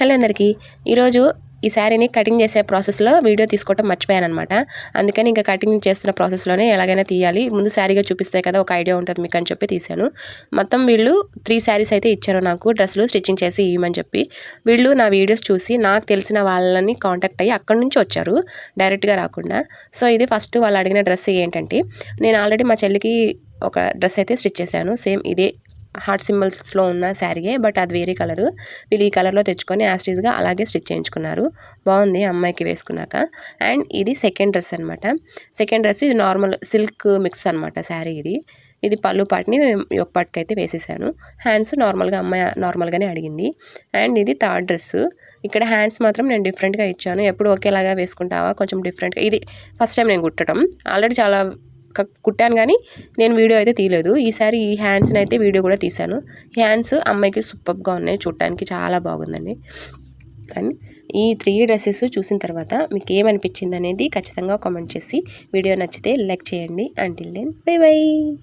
Hello అందరికీ ఈరోజు ఈ శారీని కటింగ్ చేసే ప్రాసెస్లో వీడియో తీసుకోవడం మర్చిపోయాను అనమాట. అందుకని ఇంకా కటింగ్ చేస్తున్న ప్రాసెస్లోనే ఎలాగైనా తీయాలి, ముందు శారీగా చూపిస్తే కదా ఒక ఐడియా ఉంటుంది మీకు అని చెప్పి తీశాను. మొత్తం వీళ్ళు 3 శారీస్ అయితే ఇచ్చారు నాకు, డ్రెస్సులు స్టిచ్చింగ్ చేసి ఇవ్వమని చెప్పి. వీళ్ళు నా వీడియోస్ చూసి నాకు తెలిసిన వాళ్ళని కాంటాక్ట్ అయ్యి అక్కడి నుంచి వచ్చారు, డైరెక్ట్గా రాకుండా. సో ఇది ఫస్ట్ వాళ్ళు అడిగిన డ్రెస్ ఏంటంటే, నేను ఆల్రెడీ మా చెల్లికి ఒక డ్రెస్ అయితే స్టిచ్ చేశాను, సేమ్ ఇదే హార్ట్ సింబల్స్లో ఉన్న శారీయే, బట్ అది వేరే కలరు. వీళ్ళు ఈ కలర్లో తెచ్చుకొని యాస్టీజ్గా అలాగే స్టిచ్ చేయించుకున్నారు. బాగుంది అమ్మాయికి వేసుకున్నాక. అండ్ ఇది సెకండ్ డ్రెస్ అనమాట. సెకండ్ డ్రెస్ ఇది నార్మల్ సిల్క్ మిక్స్ అనమాట శారీ. ఇది పళ్ళు పాటిని ఒక పాటికి అయితే వేసేసాను. హ్యాండ్స్ నార్మల్గా అమ్మాయి నార్మల్గానే అడిగింది. అండ్ ఇది థర్డ్ డ్రెస్. ఇక్కడ హ్యాండ్స్ మాత్రం నేను డిఫరెంట్గా ఇచ్చాను. ఎప్పుడు ఒకేలాగా వేసుకుంటావా, కొంచెం డిఫరెంట్గా. ఇది ఫస్ట్ టైం నేను కుట్టడం, ఆల్రెడీ చాలా కుట్టాను కానీ నేను వీడియో అయితే తీయలేదు. ఈసారి ఈ హ్యాండ్స్ని అయితే వీడియో కూడా తీశాను. ఈ హ్యాండ్స్ అమ్మాయికి సూపర్గా ఉన్నాయి, చూడటానికి చాలా బాగుందండి. అండ్ ఈ 3 డ్రెస్సెస్ చూసిన తర్వాత మీకు ఏమనిపించింది అనేది ఖచ్చితంగా కామెంట్ చేసి, వీడియో నచ్చితే లైక్ చేయండి. Until then bye by.